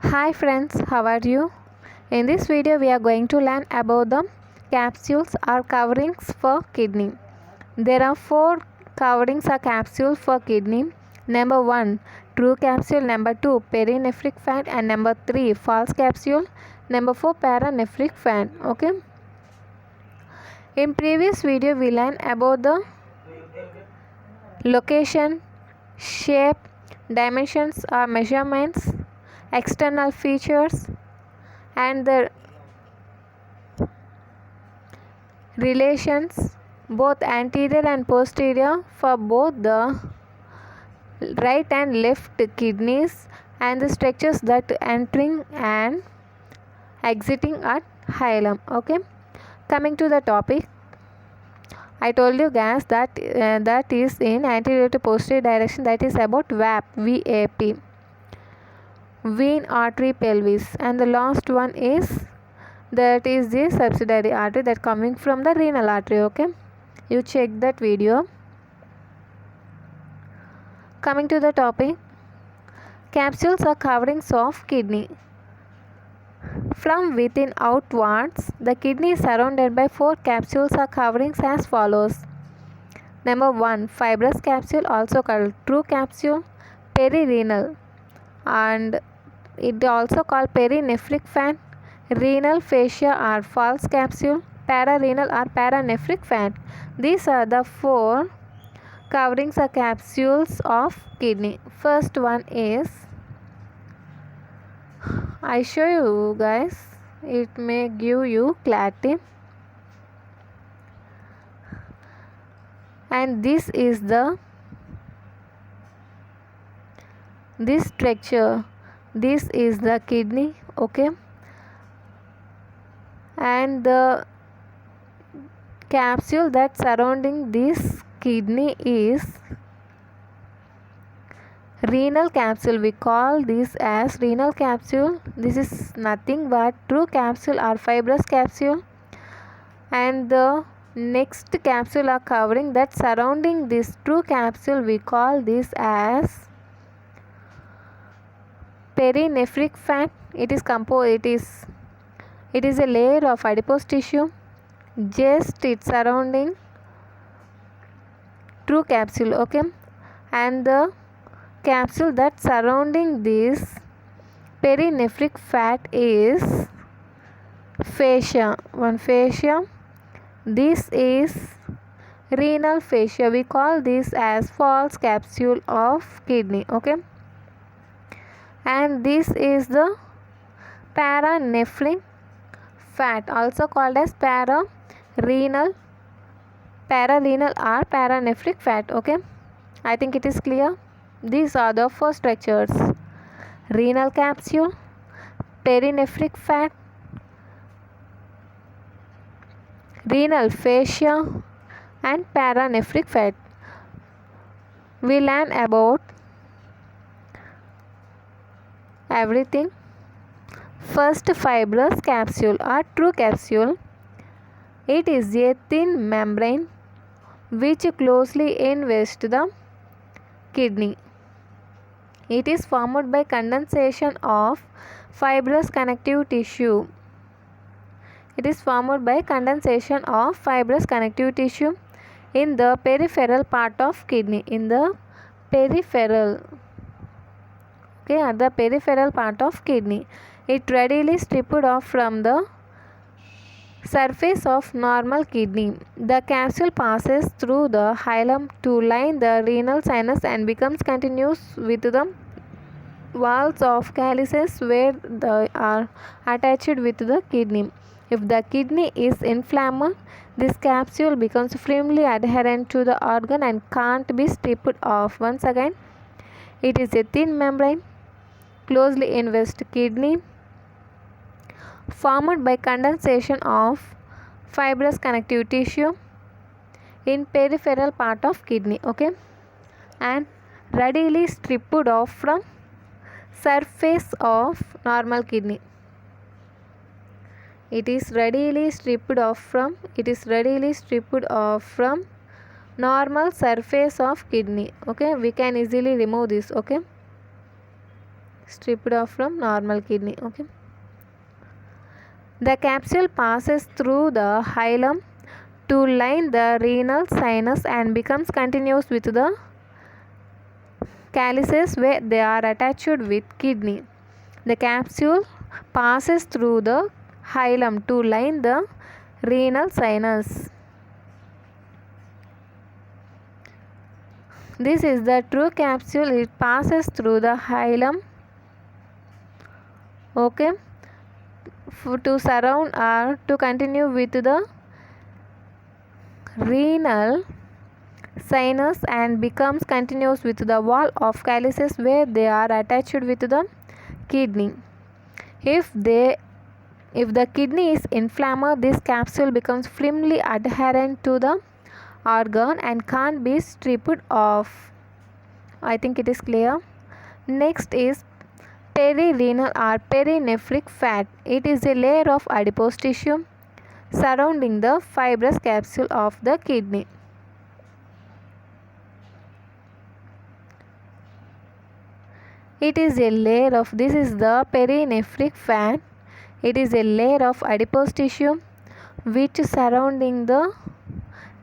Hi friends, how are you? In this video we are going to learn about the capsules or coverings for kidney. There are 4 coverings or capsules for kidney. Number 1, true capsule. Number 2, perinephric fat. And number 3, false capsule. Number 4, paranephric fat. Okay. In previous video we learned about the location, shape, dimensions or measurements, external features, and the relations both anterior and posterior for both the right and left kidneys, and the structures that entering and exiting at hilum. Okay, coming to the topic, I told you guys that that is in anterior to posterior direction, that is about VAP, vein artery pelvis, and the last one is that is the subsidiary artery that coming from the renal artery. Okay, you check that video. Coming to the topic, capsules are coverings of kidney. From within outwards, the kidney is surrounded by 4 capsules or coverings as follows. Number 1, fibrous capsule, also called true capsule. Perirenal, and it also called perinephric fat. Renal fascia or false capsule. Pararenal or paranephric fat. These are the 4 coverings or capsules of kidney. First one is, I show you guys, it may give you clarity. And this is the structure, this is the kidney. Okay, and the capsule that surrounding this kidney is renal capsule. We call this as renal capsule. This is nothing but true capsule or fibrous capsule. And the next capsule or covering that surrounding this true capsule, we call this as perinephric fat. It is a layer of adipose tissue, just its surrounding true capsule. Okay, and the capsule that surrounding this perinephric fat is fascia. One fascia, this is renal fascia. We call this as false capsule of kidney. Okay, and this is the paranephric fat, also called as pararenal or paranephric fat. Okay, I think it is clear. These are the 4 structures: renal capsule, perinephric fat, renal fascia, and paranephric fat. We learn about everything. First, fibrous capsule or true capsule. It is a thin membrane which closely invests the kidney. It is formed by condensation of fibrous connective tissue. It is formed by condensation of fibrous connective tissue in the peripheral part of kidney. In the peripheral, okay, at the peripheral part of kidney, it readily stripped off from the surface of normal kidney. The capsule passes through the hilum to line the renal sinus and becomes continuous with the walls of calyces where they are attached with the kidney. If the kidney is inflamed, this capsule becomes firmly adherent to the organ and can't be stripped off. Once again, it is a thin membrane closely invests kidney, formed by condensation of fibrous connective tissue in peripheral part of kidney. Okay, and readily stripped off from surface of normal kidney. It is readily stripped off from normal surface of kidney. Okay, we can easily remove this. Okay, stripped off from normal kidney. Okay. The capsule passes through the hilum to line the renal sinus and becomes continuous with the calyces where they are attached with kidney. The capsule passes through the hilum to line the renal sinus. This is the true capsule. It passes through the hilum, okay, to surround or to continue with the renal sinus and becomes continuous with the wall of calyces where they are attached with the kidney. If the kidney is inflamed, this capsule becomes firmly adherent to the organ and can't be stripped off. I think it is clear. Next is perirenal or perinephric fat. It is a layer of adipose tissue surrounding the fibrous capsule of the kidney. It is a layer of, this is the perinephric fat. It is a layer of adipose tissue which surrounding the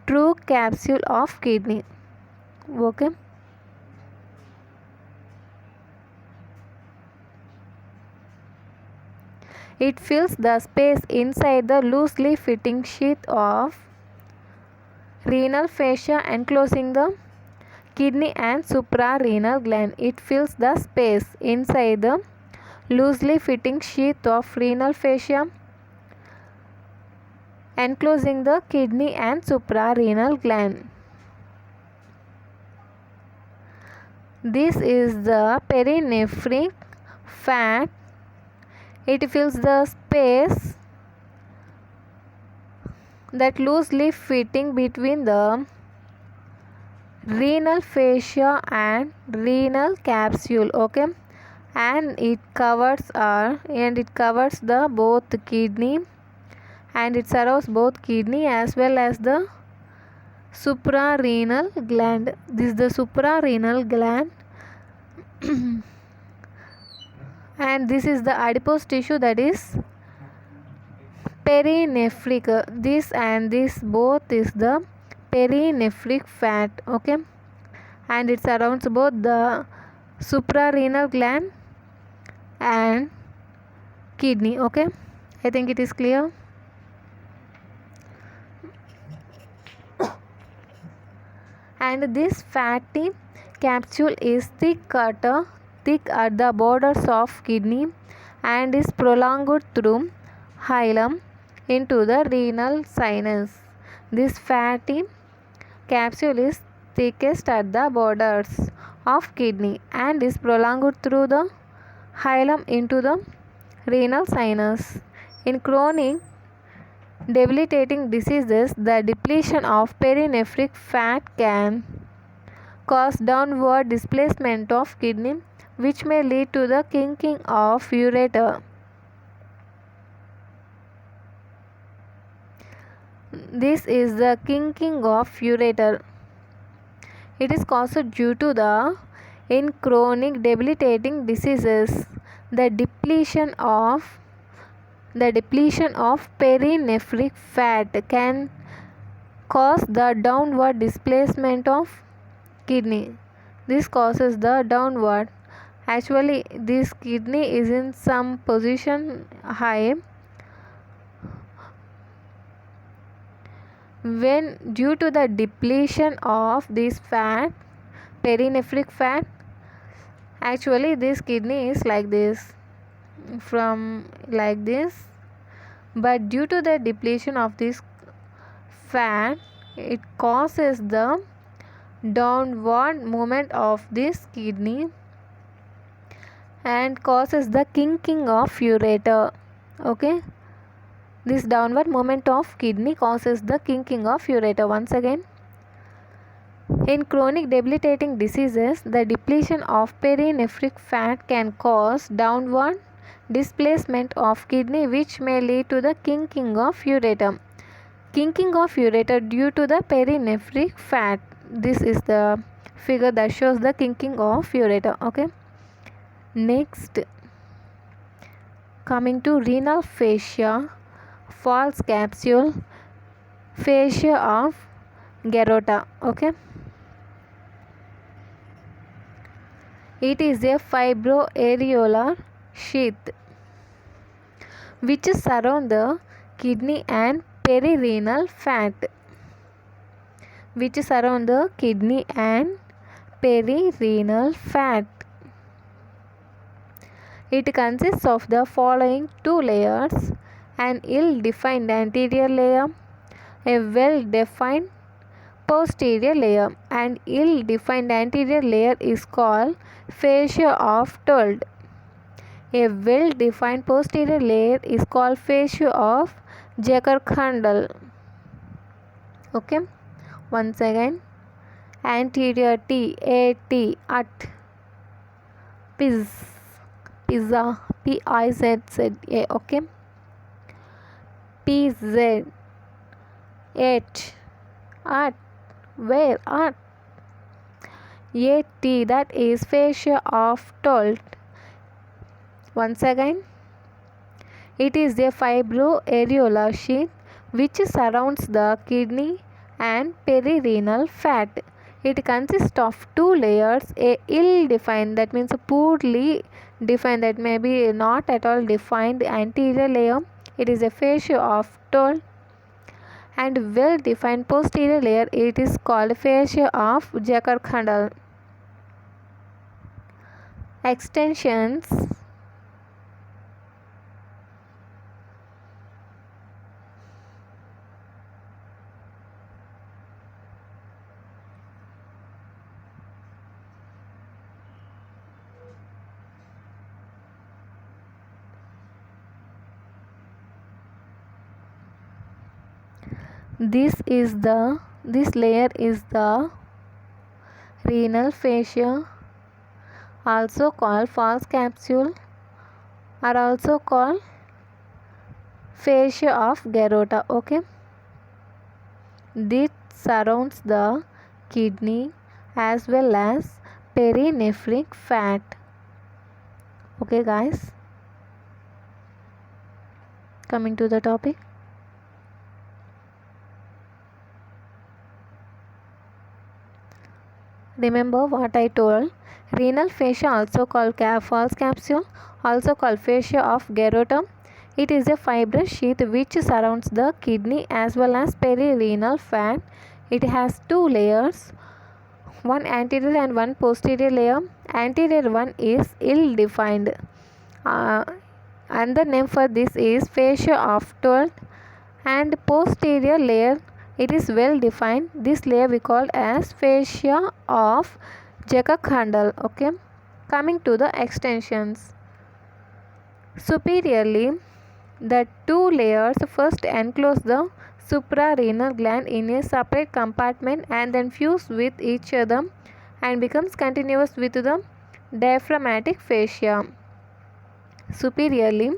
true capsule of kidney. Okay. It fills the space inside the loosely fitting sheath of renal fascia enclosing the kidney and suprarenal gland. It fills the space inside the loosely fitting sheath of renal fascia enclosing the kidney and suprarenal gland. This is the perinephric fat. It fills the space that loosely fitting between the renal fascia and renal capsule, okay, and it covers the both kidney and it surrounds both kidney as well as the suprarenal gland. This is the suprarenal gland and this is the adipose tissue, that is perinephric. This and this both is the perinephric fat, okay, and it surrounds both the suprarenal gland and kidney. Okay, I think it is clear. And this fatty capsule is thick at the borders of kidney and is prolonged through hilum into the renal sinus. This fatty capsule is thickest at the borders of kidney and is prolonged through the hilum into the renal sinus. In chronic debilitating diseases, the depletion of perinephric fat can cause downward displacement of kidney, which may lead to the kinking of ureter. This is the kinking of ureter. It is caused due to the in chronic debilitating diseases, the depletion of perinephric fat can cause the downward displacement of kidney. This causes the downward. Actually, this kidney is in some position high. When due to the depletion of this fat, perinephric fat, actually this kidney is like this, from like this, but due to the depletion of this fat, it causes the downward movement of this kidney and causes the kinking of ureter. Okay, this downward movement of kidney causes the kinking of ureter. Once again, in chronic debilitating diseases, the depletion of perinephric fat can cause downward displacement of kidney, which may lead to the kinking of ureter. Kinking of ureter due to the perinephric fat. This is the figure that shows the kinking of ureter. Okay, Next, coming to renal fascia, false capsule, fascia of Garota. Okay, it is a fibroareolar sheath which surround the kidney and perirenal fat, which surround the kidney and perirenal fat. It consists of the following two layers: an ill-defined anterior layer, a well-defined posterior layer. An ill-defined anterior layer is called fascia of Told. A well-defined posterior layer is called fascia of Jaeger-Kandel. Okay, once again, anterior T, A T, at, pizza, P-I-Z-Z-A. Okay, P-Z, H, at, where, at, A-T, that is fascia of Told. Once again, it is a fibroareolar sheath which surrounds the kidney and perirenal fat. It consists of two layers: a ill-defined, that means poorly defined, that may be not at all defined anterior layer, it is a fascia of Told, and well-defined posterior layer, it is called fascia of Jaeger-Kandel. Extensions. This layer is the renal fascia, also called false capsule, or also called fascia of Garota. Okay, this surrounds the kidney as well as perinephric fat. Okay guys, coming to the topic. Remember what I told. Renal fascia, also called false capsule, also called fascia of Garota. It is a fibrous sheath which surrounds the kidney as well as perirenal fat. It has two layers, one anterior and one posterior layer. Anterior one is ill-defined. Another name for this is fascia of Told, and posterior layer, it is well defined. This layer we call as fascia of Jaeger-Kandel. Okay, coming to the extensions. Superiorly, the two layers first enclose the suprarenal gland in a separate compartment and then fuse with each other and becomes continuous with the diaphragmatic fascia. Superiorly,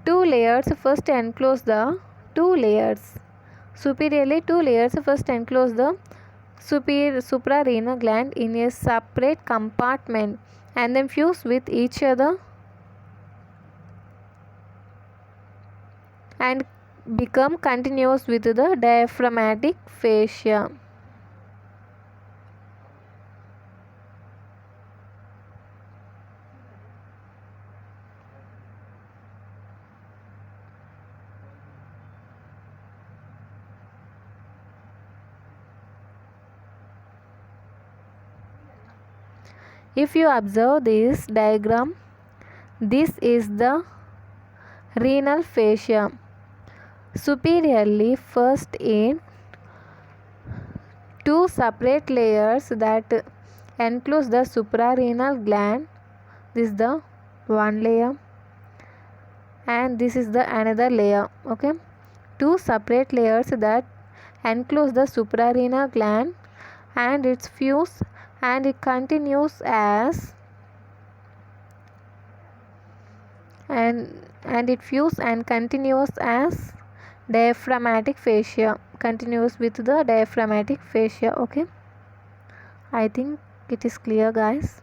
two layers first enclose the superiorly two layers first enclose the suprarenal gland in a separate compartment and then fuse with each other and become continuous with the diaphragmatic fascia. If you observe this diagram, this is the renal fascia. Superiorly, first in two separate layers that enclose the suprarenal gland. This is the one layer and this is the another layer. Okay, two separate layers that enclose the suprarenal gland and its fuse and it continues as and it fuse and continues as diaphragmatic fascia, continuous with the diaphragmatic fascia. Okay, I think it is clear guys.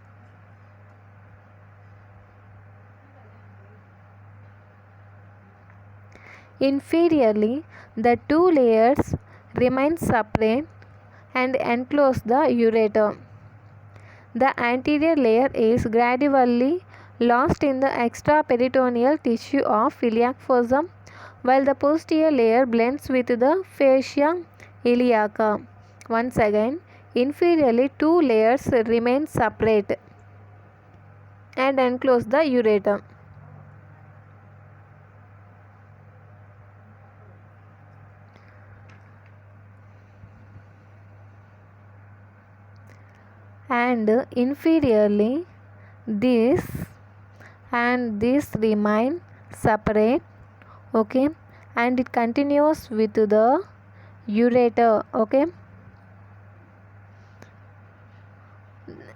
Inferiorly, the two layers remain separate and enclose the ureter. The anterior layer is gradually lost in the extraperitoneal tissue of iliac fossa, while the posterior layer blends with the fascia iliaca. Once again, inferiorly two layers remain separate and enclose the ureter. And inferiorly this and this remain separate, okay, and it continues with the ureter, okay.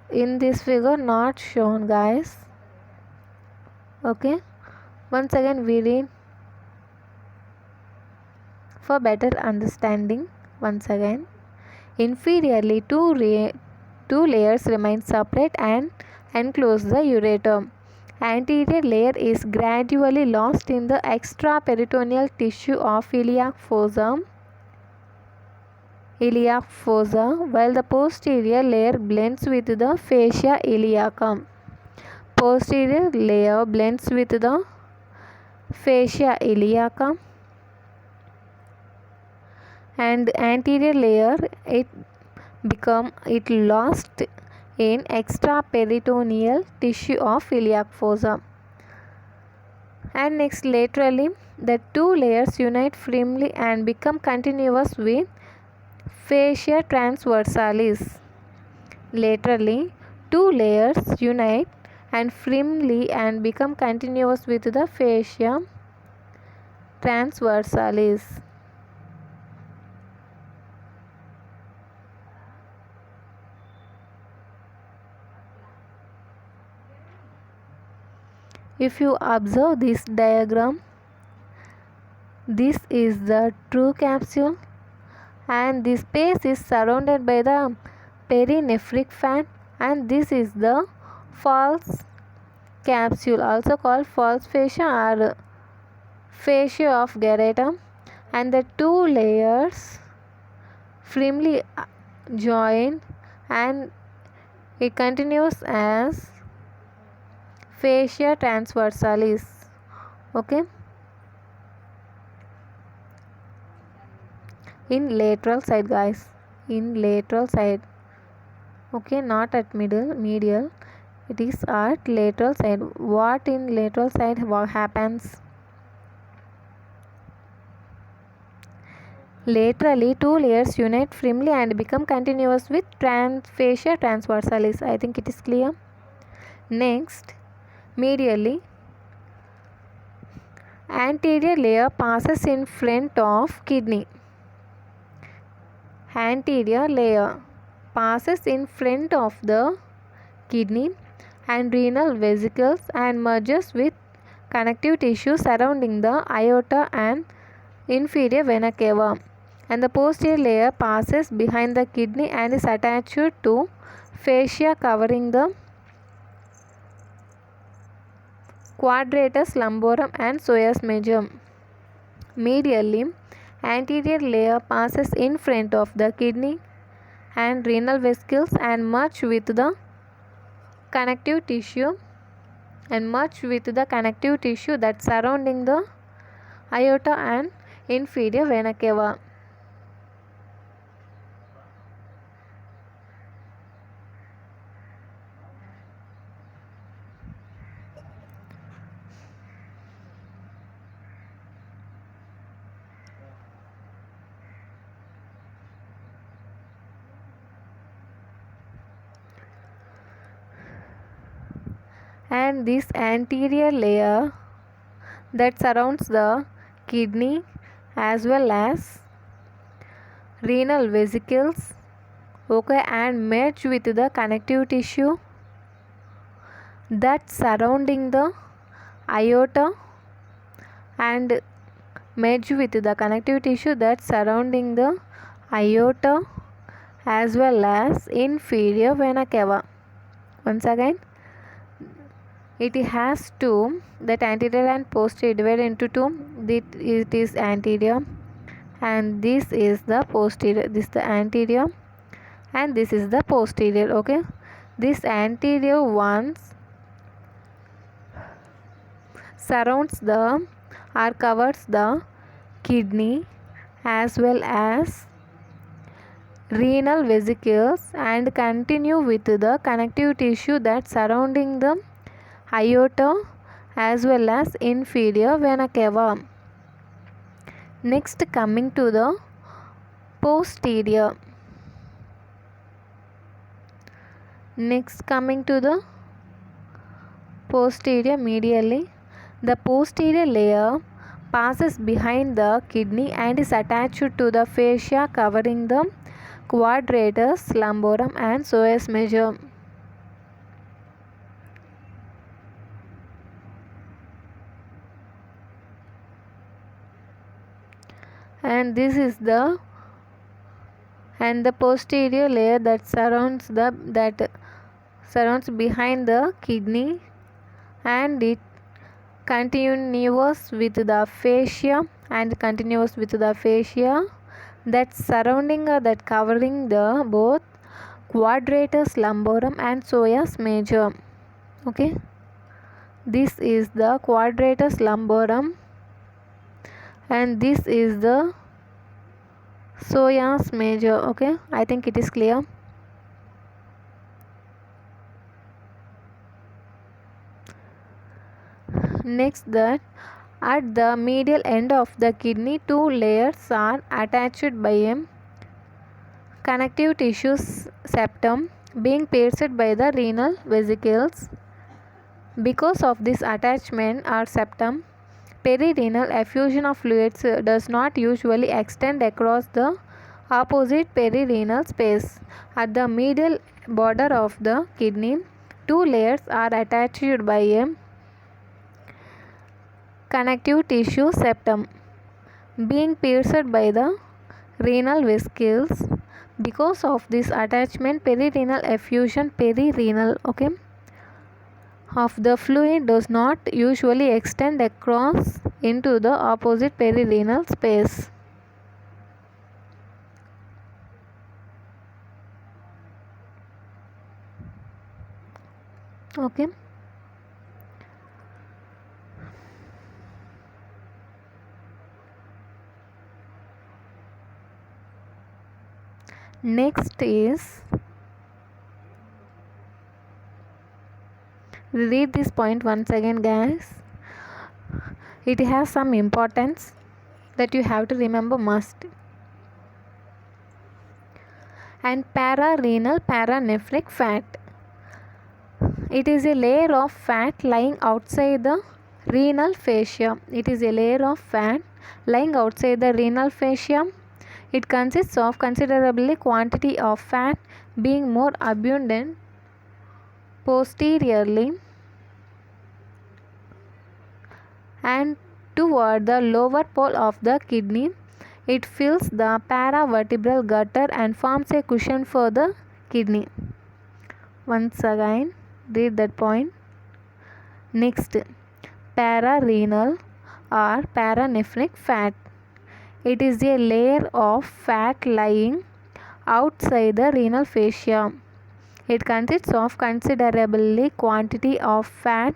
In this figure not shown, guys, okay. Once again we read for better understanding. Once again, inferiorly two layers remain separate and enclose the ureter. Anterior layer is gradually lost in the extraperitoneal tissue of iliac fossa, while the posterior layer blends with the fascia iliaca. Posterior layer blends with the fascia iliaca, and anterior layer it lost in extraperitoneal tissue of iliac fossa. And next, laterally the two layers unite firmly and become continuous with fascia transversalis. Laterally two layers unite and firmly and become continuous with the fascia transversalis. If you observe this diagram, this is the true capsule and this space is surrounded by the perinephric fat, and this is the false capsule, also called false fascia or fascia of Gereta, and the two layers firmly join and it continues as fascia transversalis, okay. In lateral side, guys, in lateral side, okay, not at medial, it is at lateral side. What in lateral side what happens? Laterally two layers unite firmly and become continuous with fascia transversalis. I think it is clear. Next, medially, anterior layer passes in front of kidney. Anterior layer passes in front of the kidney and renal vesicles and merges with connective tissue surrounding the aorta and inferior vena cava. And the posterior layer passes behind the kidney and is attached to fascia covering the quadratus lumborum and psoas major. Medially, anterior layer passes in front of the kidney and renal vesicles and merge with the connective tissue that surrounding the aorta and inferior vena cava. And this anterior layer that surrounds the kidney as well as renal vesicles, okay, and merge with the connective tissue that surrounding the aorta and merge with the connective tissue that surrounding the aorta as well as inferior vena cava. Once again, it has two, that anterior and posterior divided into two. it is anterior, and this is the posterior. This is the anterior and this is the posterior. Okay, this anterior ones surrounds the or covers the kidney as well as renal vesicles and continue with the connective tissue that surrounding the aorta as well as inferior vena cava. Next, coming to the posterior. Medially, the posterior layer passes behind the kidney and is attached to the fascia covering the quadratus lumborum and psoas major. And this is the posterior layer that surrounds behind the kidney, and it continuous with the fascia that surrounding that covering the both quadratus lumborum and psoas major. Okay, this is the quadratus lumborum and this is the psoas major. Okay, I think it is clear. Next, that at the medial end of the kidney, two layers are attached by a connective tissue septum being pierced by the renal vesicles. Because of this attachment or septum, perirenal effusion of fluids does not usually extend across the opposite perirenal space. At the medial border of the kidney, two layers are attached by a connective tissue septum being pierced by the renal vesicles. Because of this attachment, perirenal effusion of the fluid does not usually extend across into the opposite perirenal space. Okay. Next is, read this point once again, guys. It has some importance that you have to remember must. And pararenal paranephric fat. It is a layer of fat lying outside the renal fascia. It consists of considerable quantity of fat being more abundant posteriorly and toward the lower pole of the kidney. It fills the paravertebral gutter and forms a cushion for the kidney. Once again, read that point. Next, pararenal or paranephric fat. It is a layer of fat lying outside the renal fascia. It consists of considerable quantity of fat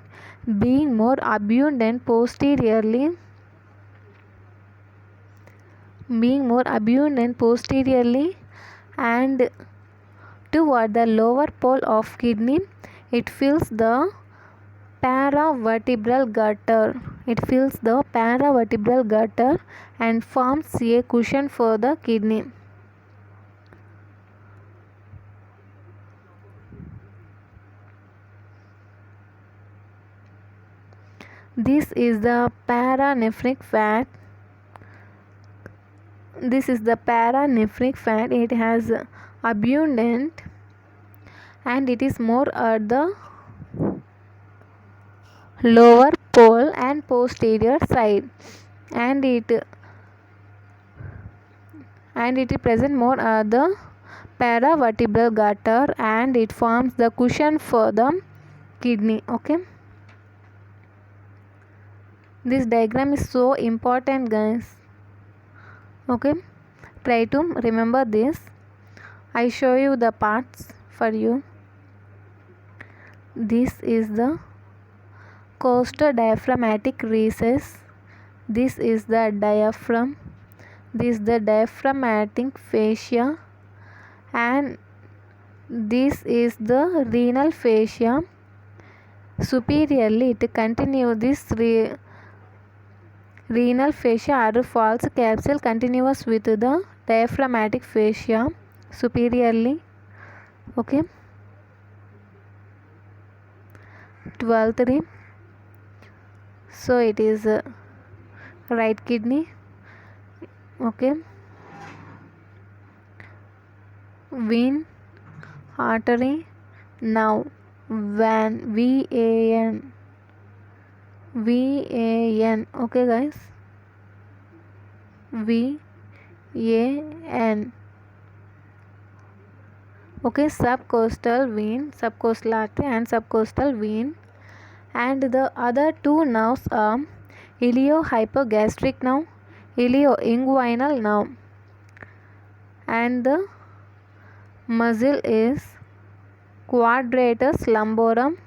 being more abundant posteriorly and toward the lower pole of kidney. It fills the paravertebral gutter and forms a cushion for the kidney. This is the paranephric fat. It has abundant and it is more at the lower pole and posterior side, and it is present more at the paravertebral gutter and it forms the cushion for the kidney. Okay. This diagram is so important, guys. Okay, try to remember this. I show you the parts for you. This is the costodiaphragmatic recess. This is the diaphragm. This is the diaphragmatic fascia, and this is the renal fascia. Superiorly, it continues this renal fascia or false capsule continuous with the diaphragmatic fascia superiorly. Okay. 12th rib. So it is right kidney. Okay. Vein, artery, now VAN. Okay, guys. VAN. Okay, subcostal vein, subcostal artery and subcostal vein. And the other two nerves are iliohypogastric nerve, ilioinguinal nerve, and the muscle is quadratus lumborum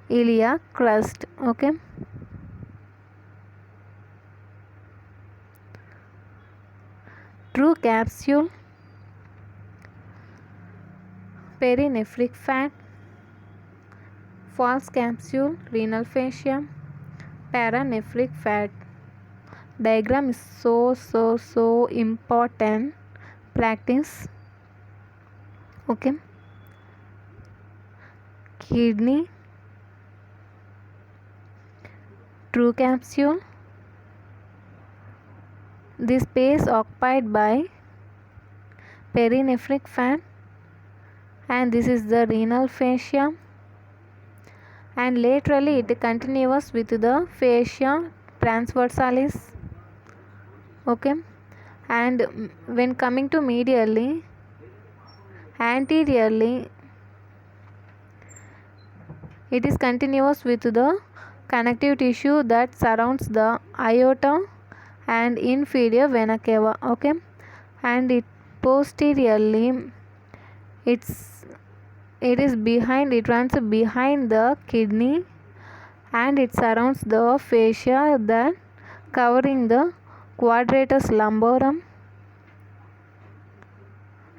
ilia crust. Okay. True capsule, perinephric fat, false capsule, renal fascia, paranephric fat. Diagram is so important. Practice. Okay. Kidney, true capsule, the space occupied by perinephric fat, and this is the renal fascia, and laterally it continues with the fascia transversalis. Okay, and when coming to medially, anteriorly it is continuous with the connective tissue that surrounds the aorta and inferior vena cava. Okay, and it posteriorly it runs behind the kidney, and it surrounds the fascia that covering the quadratus lumborum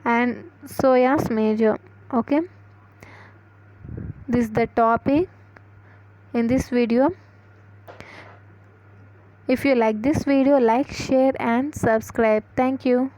and psoas major. Okay, this is the topic in this video. If you like this video, like, share and subscribe. Thank you.